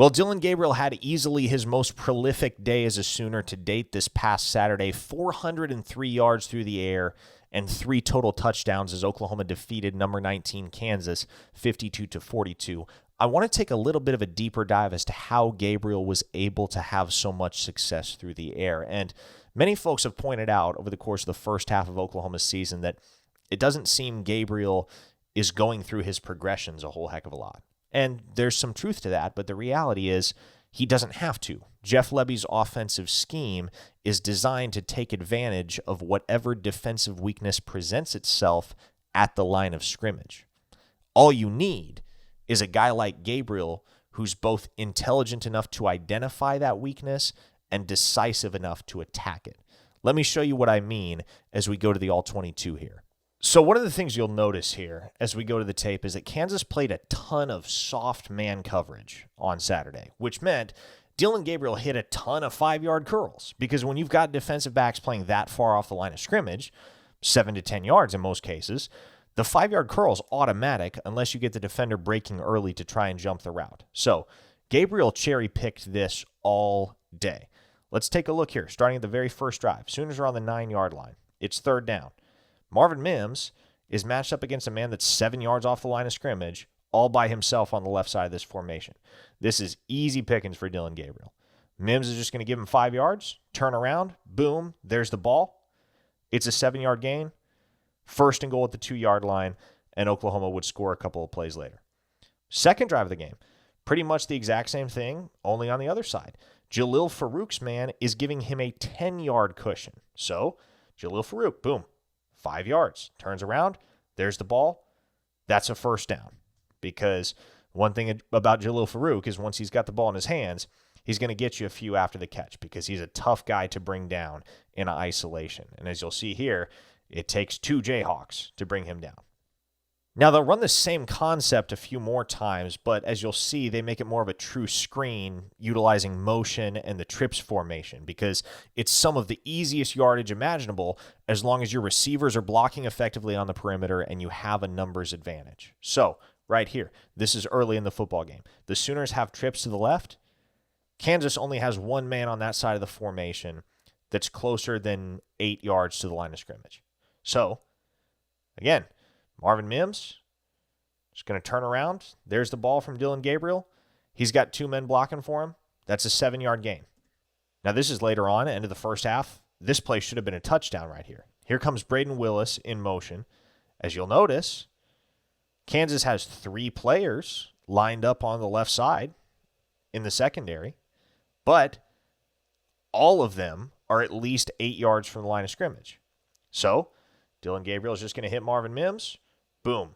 Well, Dillon Gabriel had easily his most prolific day as a Sooner to date this past Saturday, 403 yards through the air and 3 total touchdowns as Oklahoma defeated number 19 Kansas 52-42. I want to take a little bit of a deeper dive as to how Gabriel was able to have so much success through the air. And many folks have pointed out over the course of the first half of Oklahoma's season that it doesn't seem Gabriel is going through his progressions a whole heck of a lot. And there's some truth to that, but the reality is he doesn't have to. Jeff Lebby's offensive scheme is designed to take advantage of whatever defensive weakness presents itself at the line of scrimmage. All you need is a guy like Gabriel who's both intelligent enough to identify that weakness and decisive enough to attack it. Let me show you what I mean as we go to the All-22 here. So one of the things you'll notice here as we go to the tape is that Kansas played a ton of soft man coverage on Saturday, which meant Dillon Gabriel hit a ton of 5-yard curls because when you've got defensive backs playing that far off the line of scrimmage, 7 to 10 yards in most cases, the 5-yard curl is automatic unless you get the defender breaking early to try and jump the route. So Gabriel cherry-picked this all day. Let's take a look here, starting at the very first drive. Sooners are on the 9-yard line. It's 3rd down. Marvin Mims is matched up against a man that's 7 yards off the line of scrimmage, all by himself on the left side of this formation. This is easy pickings for Dillon Gabriel. Mims is just going to give him 5 yards, turn around, boom, there's the ball. It's a 7-yard gain, 1st and goal at the 2-yard line, and Oklahoma would score a couple of plays later. Second drive of the game, pretty much the exact same thing, only on the other side. Jalil Farouk's man is giving him a 10-yard cushion. So, Jalil Farouk, boom. 5 yards, turns around, there's the ball. That's a 1st down. Because one thing about Jalil Farouk is once he's got the ball in his hands, he's going to get you a few after the catch because he's a tough guy to bring down in isolation. And as you'll see here, it takes 2 Jayhawks to bring him down. Now, they'll run the same concept a few more times, but as you'll see, they make it more of a true screen utilizing motion and the trips formation because it's some of the easiest yardage imaginable as long as your receivers are blocking effectively on the perimeter and you have a numbers advantage. So, right here, this is early in the football game. The Sooners have trips to the left. Kansas only has one man on that side of the formation that's closer than 8 yards to the line of scrimmage. So, again, Marvin Mims is going to turn around. There's the ball from Dillon Gabriel. He's got 2 men blocking for him. That's a 7-yard gain. Now, this is later on, end of the first half. This play should have been a touchdown right here. Here comes Braden Willis in motion. As you'll notice, Kansas has 3 players lined up on the left side in the secondary, but all of them are at least 8 yards from the line of scrimmage. So, Dillon Gabriel is just going to hit Marvin Mims. Boom.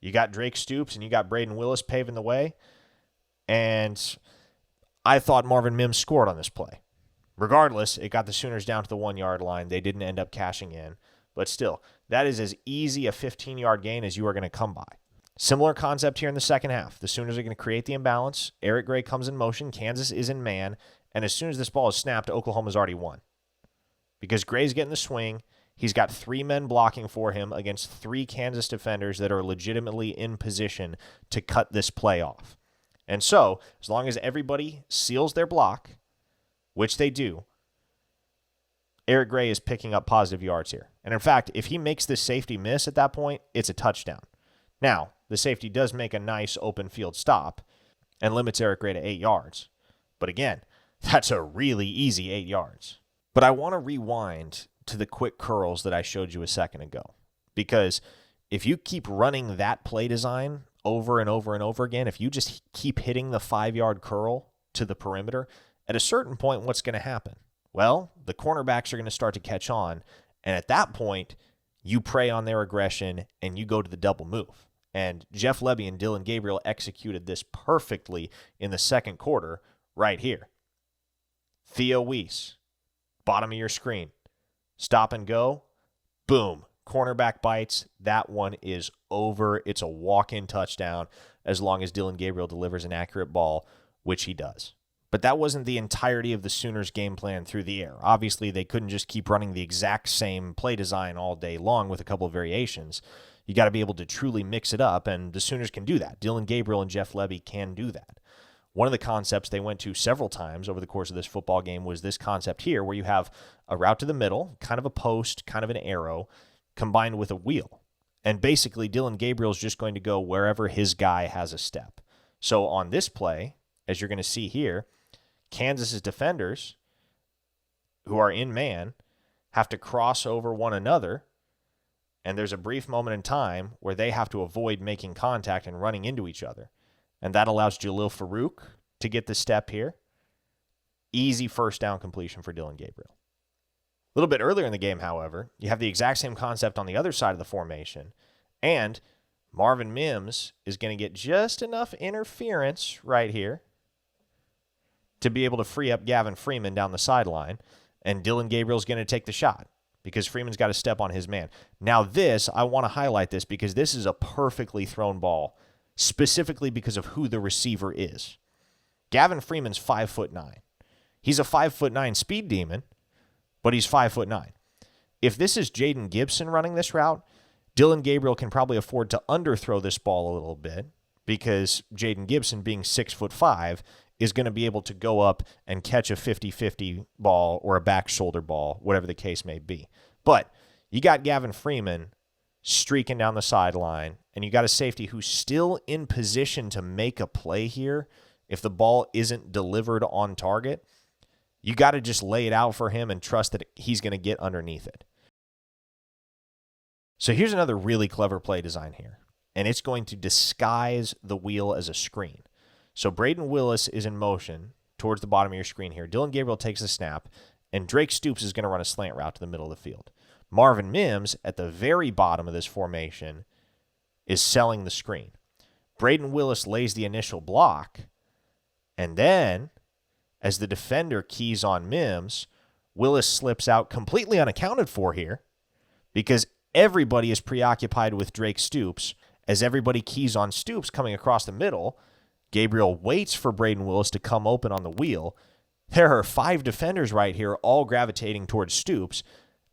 You got Drake Stoops and you got Braden Willis paving the way. And I thought Marvin Mims scored on this play. Regardless, it got the Sooners down to the 1-yard line. They didn't end up cashing in. But still, that is as easy a 15-yard gain as you are going to come by. Similar concept here in the second half. The Sooners are going to create the imbalance. Eric Gray comes in motion. Kansas is in man. And as soon as this ball is snapped, Oklahoma's already won. Because Gray's getting the swing. He's got 3 men blocking for him against 3 Kansas defenders that are legitimately in position to cut this play off. And so, as long as everybody seals their block, which they do, Eric Gray is picking up positive yards here. And in fact, if he makes this safety miss at that point, it's a touchdown. Now, the safety does make a nice open field stop and limits Eric Gray to 8 yards. But again, that's a really easy 8 yards. But I want to rewind to the quick curls that I showed you a second ago. Because if you keep running that play design over and over and over again, if you just keep hitting the 5-yard curl to the perimeter, at a certain point, what's going to happen? Well, the cornerbacks are going to start to catch on, and at that point, you prey on their aggression and you go to the double move. And Jeff Lebby and Dillon Gabriel executed this perfectly in the second quarter right here. Theo Weiss, bottom of your screen. Stop and go. Boom. Cornerback bites. That one is over. It's a walk-in touchdown as long as Dillon Gabriel delivers an accurate ball, which he does. But that wasn't the entirety of the Sooners' game plan through the air. Obviously, they couldn't just keep running the exact same play design all day long with a couple of variations. You got to be able to truly mix it up, and the Sooners can do that. Dillon Gabriel and Jeff Lebby can do that. One of the concepts they went to several times over the course of this football game was this concept here, where you have a route to the middle, kind of a post, kind of an arrow, combined with a wheel. And basically, Dillon Gabriel is just going to go wherever his guy has a step. So on this play, as you're going to see here, Kansas's defenders, who are in man, have to cross over one another, and there's a brief moment in time where they have to avoid making contact and running into each other. And that allows Jalil Farouk to get the step here. Easy first down completion for Dillon Gabriel. A little bit earlier in the game, however, you have the exact same concept on the other side of the formation, and Marvin Mims is going to get just enough interference right here to be able to free up Gavin Freeman down the sideline, and Dillon Gabriel's going to take the shot because Freeman's got to step on his man. Now this, I want to highlight this because this is a perfectly thrown ball, specifically because of who the receiver is. Gavin Freeman's 5'9". He's a 5'9" speed demon, but he's 5'9". If this is Jaden Gibson running this route, Dillon Gabriel can probably afford to underthrow this ball a little bit because Jaden Gibson, being 6'5", is going to be able to go up and catch a 50-50 ball or a back shoulder ball, whatever the case may be. But you got Gavin Freeman streaking down the sideline, and you got a safety who's still in position to make a play here if the ball isn't delivered on target. You got to just lay it out for him and trust that he's going to get underneath it. So here's another really clever play design here, and it's going to disguise the wheel as a screen. So Braden Willis is in motion towards the bottom of your screen here. Dillon Gabriel takes the snap, and Drake Stoops is going to run a slant route to the middle of the field. Marvin Mims, at the very bottom of this formation, is selling the screen. Braden Willis lays the initial block, and then, as the defender keys on Mims, Willis slips out completely unaccounted for here because everybody is preoccupied with Drake Stoops. As everybody keys on Stoops coming across the middle, Gabriel waits for Braden Willis to come open on the wheel. There are 5 defenders right here, all gravitating towards Stoops.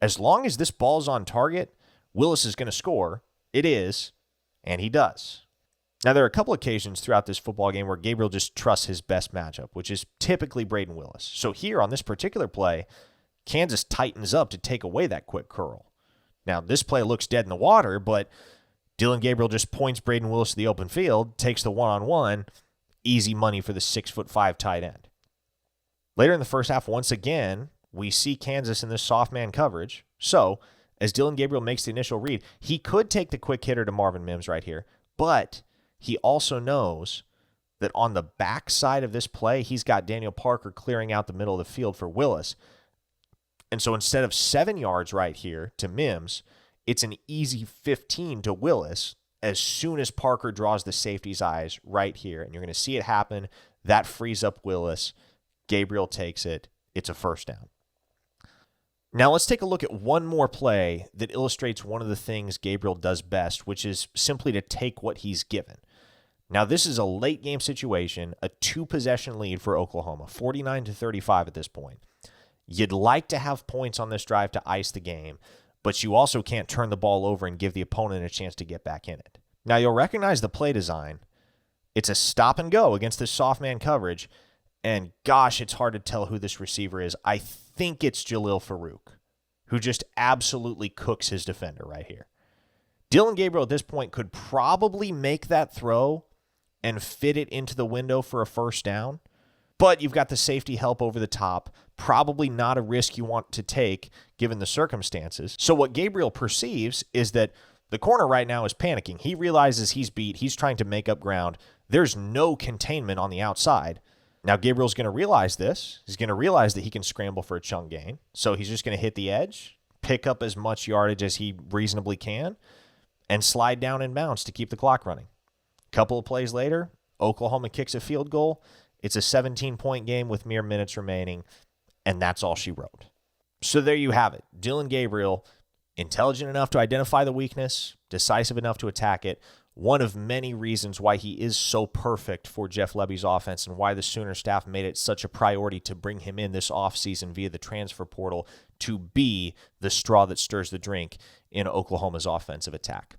As long as this ball's on target, Willis is going to score. It is, and he does. Now, there are a couple occasions throughout this football game where Gabriel just trusts his best matchup, which is typically Braden Willis. So here on this particular play, Kansas tightens up to take away that quick curl. Now, this play looks dead in the water, but Dillon Gabriel just points Braden Willis to the open field, takes the one-on-one, easy money for the 6'5" tight end. Later in the first half, once again, we see Kansas in this soft man coverage. So, as Dillon Gabriel makes the initial read, he could take the quick hitter to Marvin Mims right here, but he also knows that on the backside of this play, he's got Daniel Parker clearing out the middle of the field for Willis. And so instead of 7 yards right here to Mims, it's an easy 15 to Willis as soon as Parker draws the safety's eyes right here. And you're going to see it happen. That frees up Willis. Gabriel takes it. It's a first down. Now let's take a look at one more play that illustrates one of the things Gabriel does best, which is simply to take what he's given. Now this is a late game situation, a 2-possession lead for Oklahoma, 49-35 at this point. You'd like to have points on this drive to ice the game, but you also can't turn the ball over and give the opponent a chance to get back in it. Now you'll recognize the play design. It's a stop and go against this soft man coverage, and gosh, it's hard to tell who this receiver is. I think it's Jalil Farouk, who just absolutely cooks his defender right here. Dillon Gabriel at this point could probably make that throw and fit it into the window for a first down, but you've got the safety help over the top, probably not a risk you want to take given the circumstances. So what Gabriel perceives is that the corner right now is panicking. He realizes he's beat. He's trying to make up ground. There's no containment on the outside. Now Gabriel's going to realize this. He's going to realize that he can scramble for a chunk gain. So he's just going to hit the edge, pick up as much yardage as he reasonably can, and slide down and bounce to keep the clock running. A couple of plays later, Oklahoma kicks a field goal. It's a 17-point game with mere minutes remaining, and that's all she wrote. So there you have it. Dillon Gabriel, intelligent enough to identify the weakness, decisive enough to attack it. One of many reasons why he is so perfect for Jeff Lebby's offense and why the Sooner staff made it such a priority to bring him in this offseason via the transfer portal to be the straw that stirs the drink in Oklahoma's offensive attack.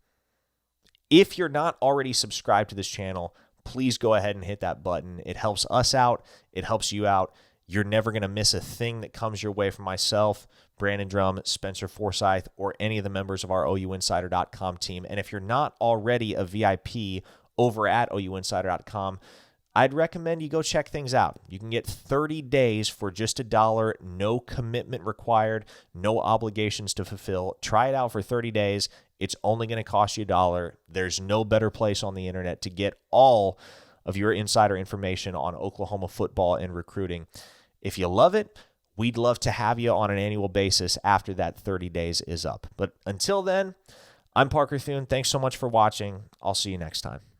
If you're not already subscribed to this channel, please go ahead and hit that button. It helps us out. It helps you out. You're never going to miss a thing that comes your way from myself, Brandon Drum, Spencer Forsyth, or any of the members of our OUinsider.com team. And if you're not already a VIP over at OUinsider.com, I'd recommend you go check things out. You can get 30 days for just $1, no commitment required, no obligations to fulfill. Try it out for 30 days. It's only going to cost you $1. There's no better place on the internet to get all of your insider information on Oklahoma football and recruiting. If you love it, we'd love to have you on an annual basis after that 30 days is up. But until then, I'm Parker Thune. Thanks so much for watching. I'll see you next time.